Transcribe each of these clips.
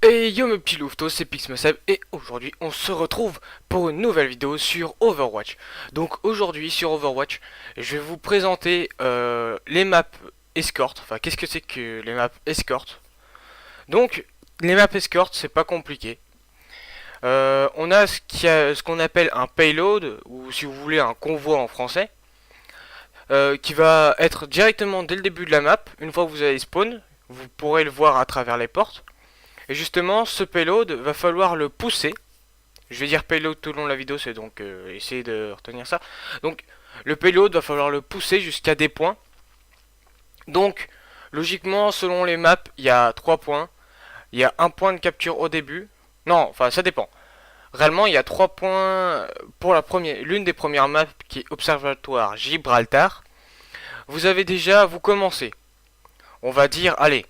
Et yo mes petits louveteaux, c'est Pixmaseb et aujourd'hui on se retrouve pour une nouvelle vidéo sur Overwatch. Donc aujourd'hui sur Overwatch, je vais vous présenter les maps escort. Enfin, qu'est-ce que c'est que les maps escort? Donc les maps escort, c'est pas compliqué. On a ce qu'on appelle un payload, ou si vous voulez un convoi en français, qui va être directement dès le début de la map. Une fois que vous allez spawn, vous pourrez le voir à travers les portes. Et justement, ce payload, va falloir le pousser. Je vais dire payload tout le long de la vidéo, c'est donc essayer de retenir ça. Donc, le payload, va falloir le pousser jusqu'à des points. Donc, logiquement, selon les maps, il y a 3 points. Il y a un point de capture au début. Non, enfin, ça dépend. Réellement, il y a 3 points pour l'une des premières maps qui est Observatoire Gibraltar. Vous avez déjà, vous commencez. On va dire, allez,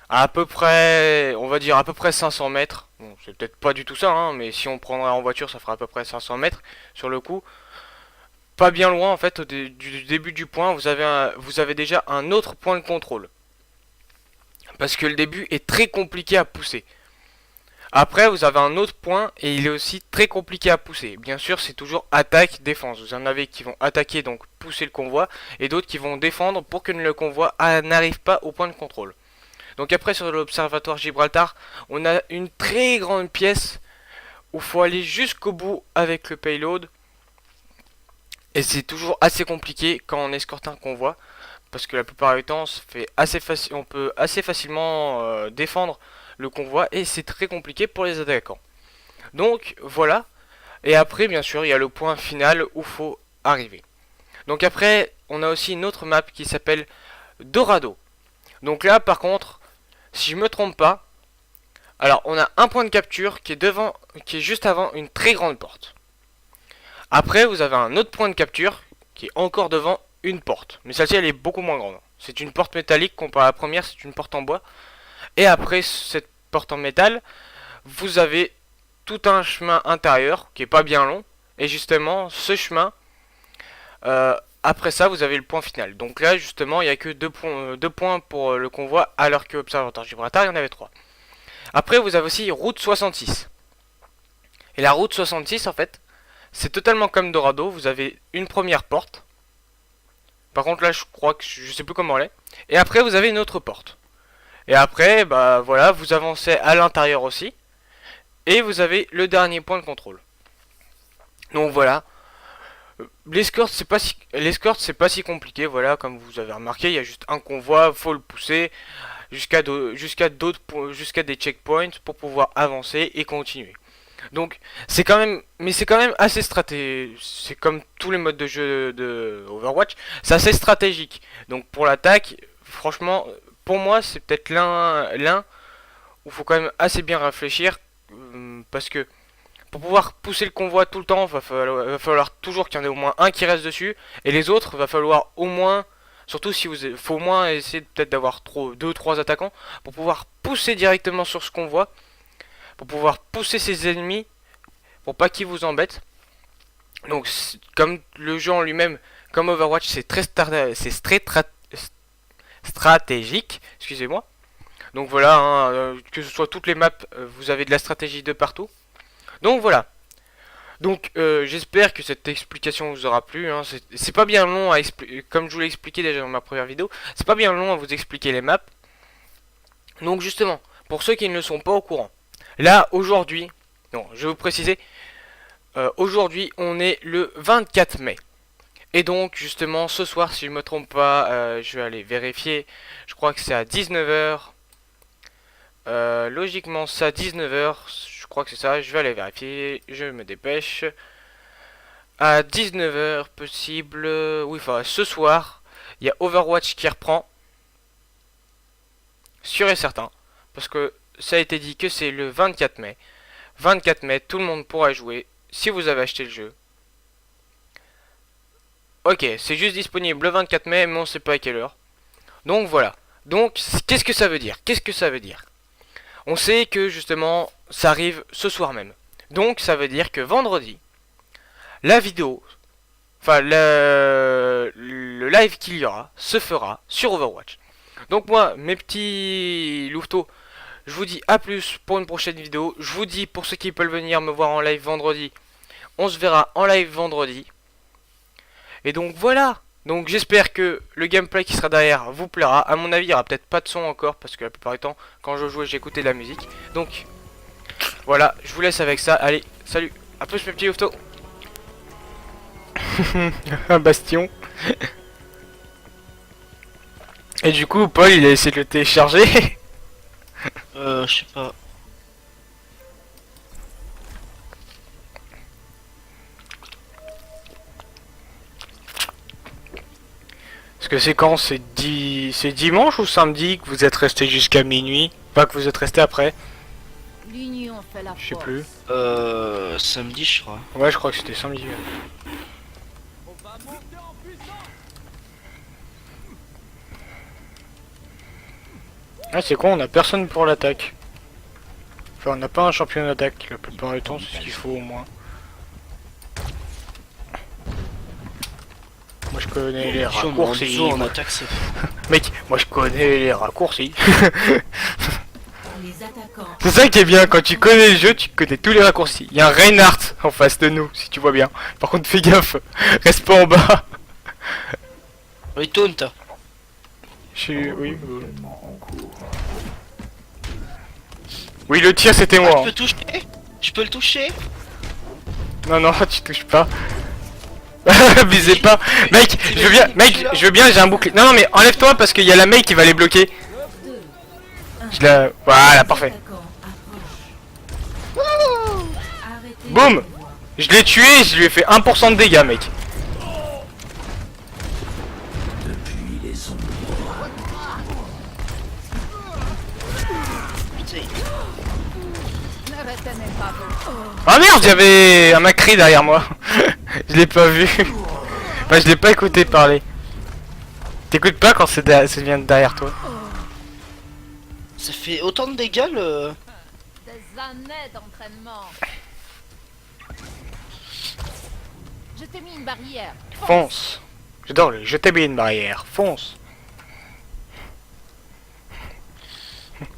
à peu près, on va dire à peu près 500 mètres. Bon, c'est peut-être pas du tout ça, hein, mais si on prendrait en voiture, ça fera à peu près 500 mètres sur le coup. Pas bien loin, en fait, du début du point, vous avez déjà un autre point de contrôle. Parce que le début est très compliqué à pousser. Après, vous avez un autre point et il est aussi très compliqué à pousser. Bien sûr, c'est toujours attaque-défense. Vous en avez qui vont attaquer, donc pousser le convoi, et d'autres qui vont défendre pour que le convoi n'arrive pas au point de contrôle. Donc après sur l'observatoire Gibraltar, on a une très grande pièce où il faut aller jusqu'au bout avec le payload. Et c'est toujours assez compliqué quand on escorte un convoi. Parce que la plupart du temps, on peut assez facilement défendre le convoi. Et c'est très compliqué pour les attaquants. Donc voilà. Et après, bien sûr, il y a le point final où il faut arriver. Donc après, on a aussi une autre map qui s'appelle Dorado. Donc là, par contre, si je me trompe pas, alors on a un point de capture qui est juste avant une très grande porte. Après, vous avez un autre point de capture qui est encore devant une porte. Mais celle-ci, elle est beaucoup moins grande. C'est une porte métallique comparé à la première, c'est une porte en bois. Et après cette porte en métal, vous avez tout un chemin intérieur qui est pas bien long. Et justement, ce chemin, après ça, vous avez le point final. Donc là, justement, il n'y a que deux points pour le convoi, alors que Observatoire Gibraltar, il y en avait 3. Après, vous avez aussi route 66. Et la route 66, en fait, c'est totalement comme Dorado. Vous avez une première porte. Par contre, là, je crois que je sais plus comment elle est. Et après, vous avez une autre porte. Et après, bah voilà, vous avancez à l'intérieur aussi. Et vous avez le dernier point de contrôle. Donc voilà. L'escorte, c'est pas si compliqué. Voilà, comme vous avez remarqué, il y a juste un convoi, faut le pousser jusqu'à des checkpoints pour pouvoir avancer et continuer. Donc c'est quand même assez stratégique. C'est comme tous les modes de jeu de Overwatch, c'est assez stratégique. Donc pour l'attaque, franchement, pour moi c'est peut-être l'un où il faut quand même assez bien réfléchir parce que pour pouvoir pousser le convoi tout le temps, va falloir toujours qu'il y en ait au moins un qui reste dessus et les autres va falloir au moins, surtout si vous faut au moins essayer peut-être d'avoir 2 ou 3 attaquants pour pouvoir pousser directement sur ce convoi, pour pouvoir pousser ses ennemis pour pas qu'ils vous embêtent. Donc comme le jeu en lui-même, comme Overwatch, c'est stratégique, excusez-moi. Donc voilà, hein, que ce soit toutes les maps, vous avez de la stratégie de partout. Donc voilà. Donc j'espère que cette explication vous aura plu. Hein. C'est pas bien long à expliquer, comme je vous l'ai expliqué déjà dans ma première vidéo. C'est pas bien long à vous expliquer les maps. Donc justement, pour ceux qui ne le sont pas au courant, là aujourd'hui, non, je vais vous préciser, aujourd'hui, on est le 24 mai. Et donc, justement, ce soir, si je ne me trompe pas, je vais aller vérifier. Je crois que c'est à 19h. Logiquement, c'est à 19h. Je crois que c'est ça. Je vais aller vérifier. Je me dépêche. À 19h, possible. Oui, enfin, ce soir, il y a Overwatch qui reprend. Sûr et certain. Parce que ça a été dit que c'est le 24 mai. 24 mai, tout le monde pourra jouer. Si vous avez acheté le jeu. Ok, c'est juste disponible le 24 mai, mais on sait pas à quelle heure. Donc voilà. Donc, qu'est-ce que ça veut dire? Qu'est-ce que ça veut dire? On sait que justement, ça arrive ce soir même. Donc, ça veut dire que vendredi, la vidéo, enfin le live qu'il y aura, se fera sur Overwatch. Donc moi, mes petits louveteaux, je vous dis à plus pour une prochaine vidéo. Je vous dis, pour ceux qui peuvent venir me voir en live vendredi, on se verra en live vendredi. Et donc voilà. Donc j'espère que le gameplay qui sera derrière vous plaira. À mon avis, il n'y aura peut-être pas de son encore, parce que la plupart du temps, quand je jouais, j'écoutais de la musique. Donc voilà, je vous laisse avec ça. Allez, salut, à plus mes petits louveteaux. Un bastion. Et du coup, Paul, il a essayé de le télécharger. Je sais pas. Parce que c'est quand? C'est dimanche ou samedi que vous êtes resté jusqu'à minuit? Pas que vous êtes resté après. L'union fait la Je sais force. plus. Samedi, je crois. Ouais, je crois que c'était samedi. Ouais. Ah, c'est quoi? On a personne pour l'attaque. Enfin, on n'a pas un champion d'attaque. La plupart du temps, c'est ce qu'il faut au moins. Moi, je connais les Si on a raccourcis. besoin en attaque, c'est... Mec, moi, je connais les raccourcis. Les attaquants. C'est ça qui est bien, quand tu connais le jeu, tu connais tous les raccourcis. Il y a un Reinhardt en face de nous, si tu vois bien. Par contre, fais gaffe, reste pas en bas. Oui, taunt. Oui. Oui, le tir, c'était Ah, moi. je peux toucher? Je peux le toucher? Non, non, tu touches pas. Visez pas. Mec, je veux bien, j'ai un bouclier. Non, non, mais enlève-toi parce qu'il y a la mec qui va les bloquer. Je la... Voilà, parfait. Boum. Je l'ai tué, je lui ai fait 1% de dégâts, mec. Putain. Ne retenez pas vos... Ah merde, j'avais un Macri derrière moi. Je l'ai pas vu. Enfin, je l'ai pas écouté parler. T'écoutes pas quand ça vient de derrière toi. Ça fait autant de dégâts, le... Des années d'entraînement. Je t'ai mis une barrière. Fonce. J'adore le je t'ai mis une barrière. Fonce.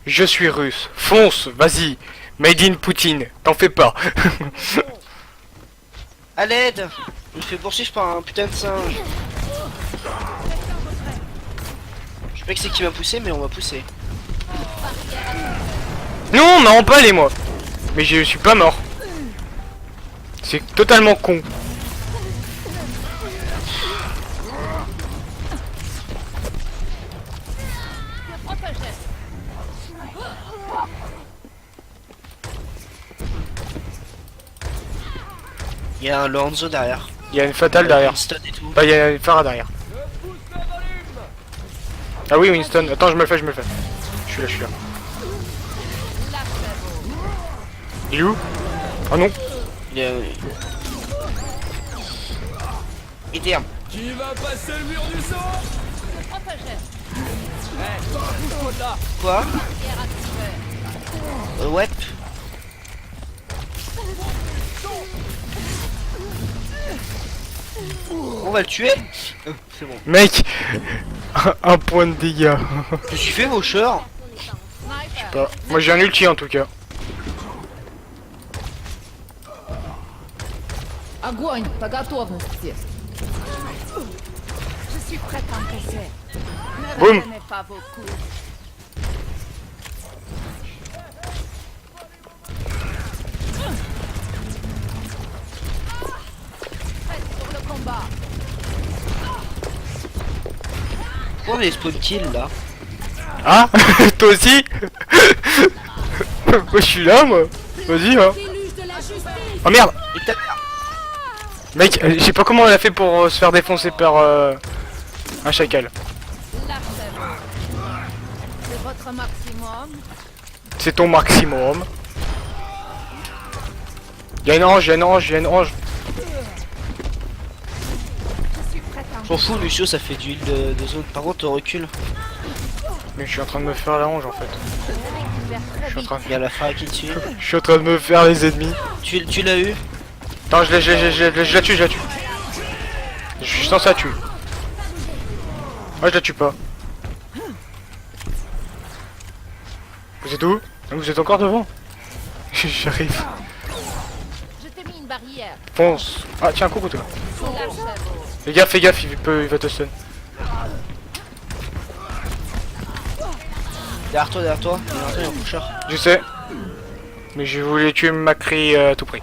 Je suis russe. Fonce, vas-y. Made in Poutine. T'en fais pas. À l'aide! Je me fais poursuivre par un putain de singe. Je sais pas que c'est qui m'a poussé, mais on m'a poussé. Non, on m'a empalé moi. Mais je suis pas mort. C'est totalement con. Je protège. Il y a un Lorenzo derrière. Il y a une fatale derrière. Winston et tout. Bah, il y a une Farah derrière. Ah oui, Winston. Attends, je me le fais. Je suis là. Il est où? Ah non. Il est... Et damn. Qui va passer le mur du sang? Je protège. Quoi? Barrière activée. Ouais. On va le tuer. C'est bon. Mec, un point de dégâts. Je suis fait Washer. Sniper. Bah, moi j'ai un ulti en tout cas. Огонь по готовности. Je suis prête à encaisser. Ne Boum. retenez pas vos coups. Prête pour le combat. Pourquoi on est spawn kill là? Ah, toi aussi? Moi je suis là moi. Vas-y hein. Déluge de la justice. Oh merde. Et ta mère. Mec, je sais pas comment elle a fait pour se faire défoncer par un chacal. Lâchez-vous. C'est votre maximum. C'est ton maximum. Y'a une ange. Je suis prête à Je m'en fous, Lucio, ça fait du heal de zone. Par contre, recule. Mais je suis en train de me faire la ange en fait. récupérer Je très suis en vite. train de, Il y a la Farah qui te tue. je suis en train de me faire les ennemis. Tu l'as eu? Attends, je la tue. Je suis censé la tuer. Moi je la tue pas. Vous êtes où? Vous êtes encore devant? J'arrive. Je t'ai mis une barrière. Fonce. Ah tiens, coucou toi. L'archevêque. Fais gaffe, il va te stun. Derrière toi, derrière toi. Derrière toi, il y a un pusher. Je sais. Mais je voulais tuer Macri à tout prix.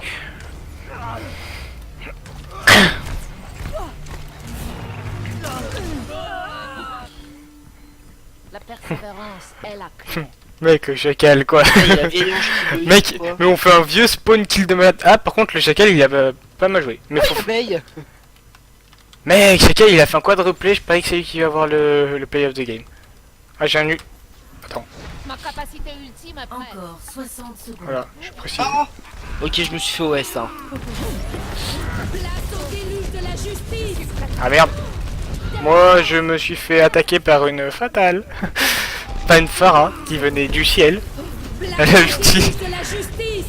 La persévérance est la clé. Mec, le chacal quoi. Il a vieilli en cheveux, Mec, quoi. mais on fait un vieux spawn kill de malade. Ah, par contre, le chacal il a pas mal joué. Mais faut... Abeille. Mec, chacal il a fait un quadruplé. Je parie que c'est lui qui va avoir le play of the game. Ah, j'ai un nu. Attends, Ma capacité ultime est prête. Encore 60 secondes. voilà, je précise. Ah. Ok, je me suis fait OS hein. Ah merde. Moi, je me suis fait attaquer par une fatale. Pas une Pharah qui venait du ciel. Elle a ulti.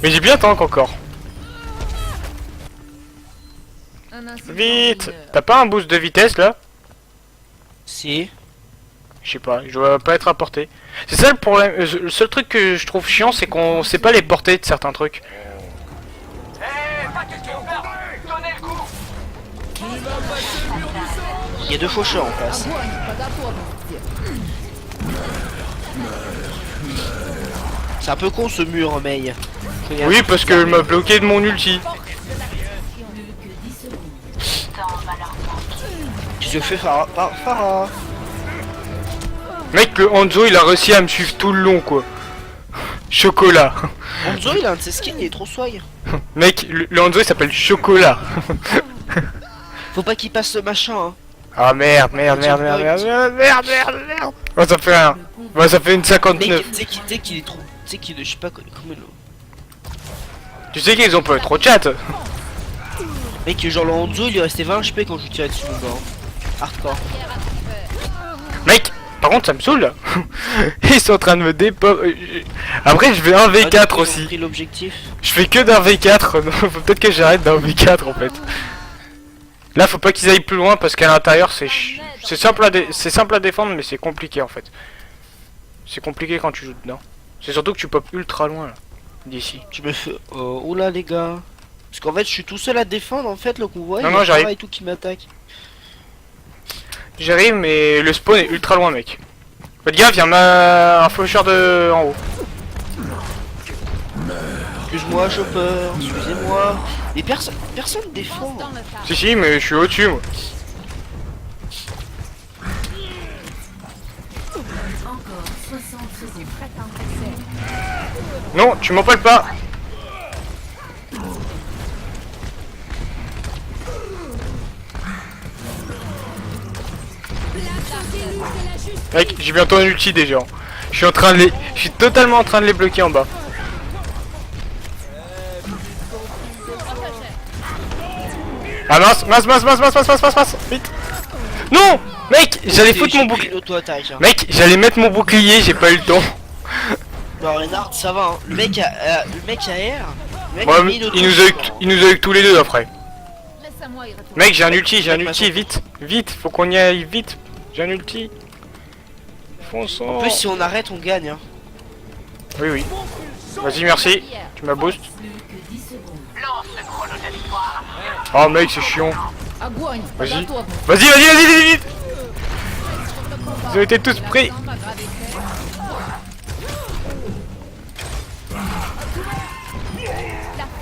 Mais j'ai bien tank encore. Un incident Vite. mineur. T'as pas un boost de vitesse là? Si. Je sais pas, je dois pas être à portée. C'est ça le problème. Le seul truc que je trouve chiant, c'est qu'on sait pas les portées de certains trucs. Il y a deux faucheurs en face. C'est un peu con ce mur, May. Regarde. Oui, parce qu'elle m'a bloqué de mon ulti. Qu'est-ce que fait Farah? Farah. Mec, le Hanzo il a réussi à me suivre tout le long quoi. Chocolat. Hanzo, il a un de ses skins, il est trop swag. Mec, le Hanzo il s'appelle Chocolat. Faut pas qu'il passe le machin, hein. Ah merde, merde. Oh, ça fait rien. Ouais, ça fait une Mec, 59. tu sais qu'il est trop. Tu sais qu'il est. Je sais pas comment. Tu sais qu'ils ont pas trop de chat. Mec, genre le Hanzo, il lui restait 20 HP quand je lui tirais dessus, mon gars. Hardcore. Mec, par contre ça me saoule là. Ils sont en train de me dépop. Après je vais un Ah, V4 ils ont aussi. pris l'objectif. Je fais que d'un V4. Non, faut peut-être que j'arrête d'un V4 en fait. Là faut pas qu'ils aillent plus loin parce qu'à l'intérieur c'est simple à défendre mais c'est compliqué en fait. C'est compliqué quand tu joues dedans. C'est surtout que tu pop ultra loin là. D'ici. Tu me fais. Oula, les gars. Parce qu'en fait, je suis tout seul à défendre en fait le convoi. Non, il y a non, j'arrive. Farah et tout qui m'attaque. J'arrive mais le spawn est ultra loin mec. Faites gaffe, y'en a un faucheur de en haut. Excuse-moi, chopper. Excusez-moi. Et personne défend. Dans le tas. Si mais je suis au-dessus moi. Encore 60 secondes. Prête à encaisser. Non, tu m'empales pas. Mec, j'ai bientôt un ulti déjà. Je suis en train de les. Je suis totalement en train de les bloquer en bas. Ah mince, vite. Non. Mec, j'allais foutre mon bouclier. Auto-attaque. Hein. Mec, j'allais mettre mon bouclier, j'ai pas eu le temps. Non, Renard, ça va. Hein. Le mec a R. Le mec Ouais, a mis il nous a eu que tous les deux après. Laisse-moi y retourner. Mec, j'ai un ulti, vite, faut qu'on y aille vite. J'ai un ulti. Fonçons. En plus, si on arrête, on gagne. Hein. Oui. Vas-y, merci. Tu m'as boost. Plus que 10 secondes. Oh mec, c'est chiant. Огонь! Vas-y. Готов. Vas-y, vite. Ils ont été tous pris. Dans ma gravité.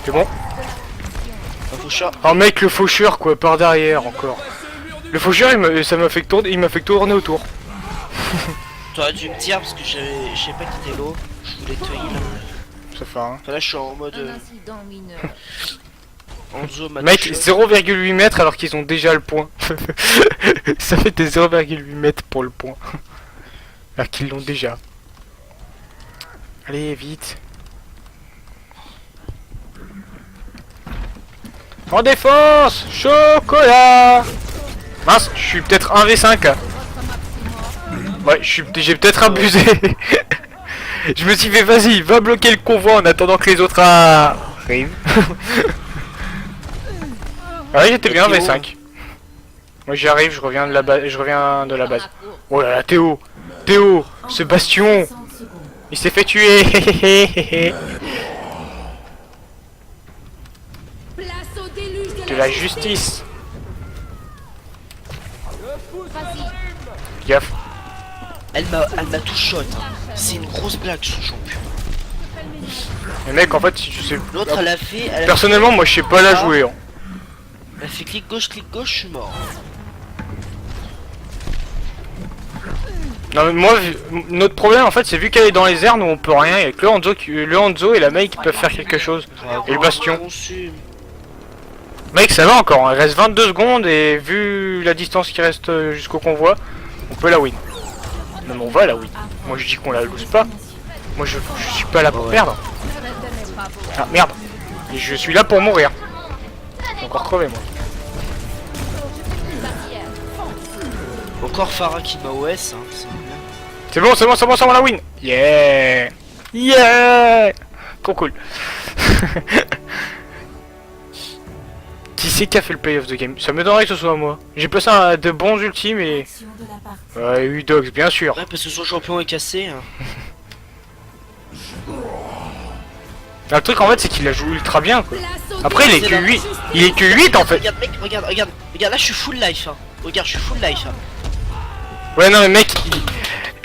C'est bon. Un faucheur. Oh mec, le faucheur quoi, par derrière encore. Le faucheur, ça m'a fait tourner, il m'a fait tourner autour. T'aurais dû me dire parce que je sais pas qui était l'eau. Je voulais te heal. Ça fait un. Enfin là, je suis en mode Un incident mineur. Hanzo m'a Mec, touché. 0,8 mètres alors qu'ils ont déjà le point. Ça fait des 0,8 mètres pour le point. Alors qu'ils l'ont déjà. Allez, vite. En défense, chocolat. Mince, je suis peut-être 1v5. Ouais, j'ai peut-être abusé. Je me suis fait, vas-y, va bloquer le convoi en attendant que les autres arrivent. Ah ouais, j'étais bien V5. Moi j'arrive, je reviens de la base, Oh là là, Théo, ce bastion, 60 secondes. Il s'est fait tuer. Place au déluge De la justice. Vas-y. Gaffe. Elle m'a tout shot. Hein. C'est une grosse blague ce champion. Les mecs, en fait, si tu sais. L'autre elle a fait. Personnellement, moi je sais pas la jouer. Hein. Elle a fait clic gauche, je suis mort. Non, mais moi, notre problème en fait, c'est vu qu'elle est dans les airs, nous on peut rien. Il y a que le Hanzo et la Mei qui peuvent faire quelque chose. Et le Bastion. Mec, ça va encore, hein. Il reste 22 secondes et vu la distance qui reste jusqu'au convoi, on peut la win. Non, mais on va la win. Moi je dis qu'on la lose pas. Moi je suis pas là pour perdre. Ah merde. Et je suis là pour mourir. J'ai encore crevé moi. Encore Farah qui m'a OS. Hein. C'est bon, c'est bon, c'est bon, c'est bon la win. Yeah. Yeah. Trop cool. Qui c'est qui a fait le play of the game? Ça me donnerait que ce soit moi. J'ai passé de bons ultimes et... Action de la partie. Ouais, Udox, bien sûr. Ouais, parce que son champion est cassé. Hein. Le truc en fait c'est qu'il a joué ultra bien quoi. Place au Après il est C'est que la 8. Il est que 8 en fait. Regarde mec, regarde, là je suis full life. Hein. Regarde, je suis full life. Hein. Ouais non mais mec,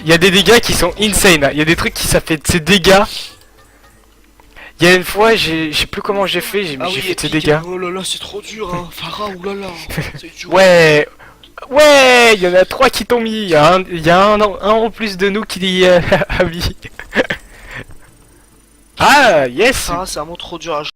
il y a des dégâts qui sont insane. Hein. Il y a des trucs qui ça fait de ces dégâts. Il y a une fois, je sais plus comment j'ai fait, j'ai fait de ces dégâts. Oh là là, c'est trop dur hein. Farah, oulala. C'est dur. Ouais. Ouais, il y en a 3 qui t'ont mis. Il y a un en plus de nous qui a mis. Ah yes. Farah, c'est vraiment trop dur à jouer.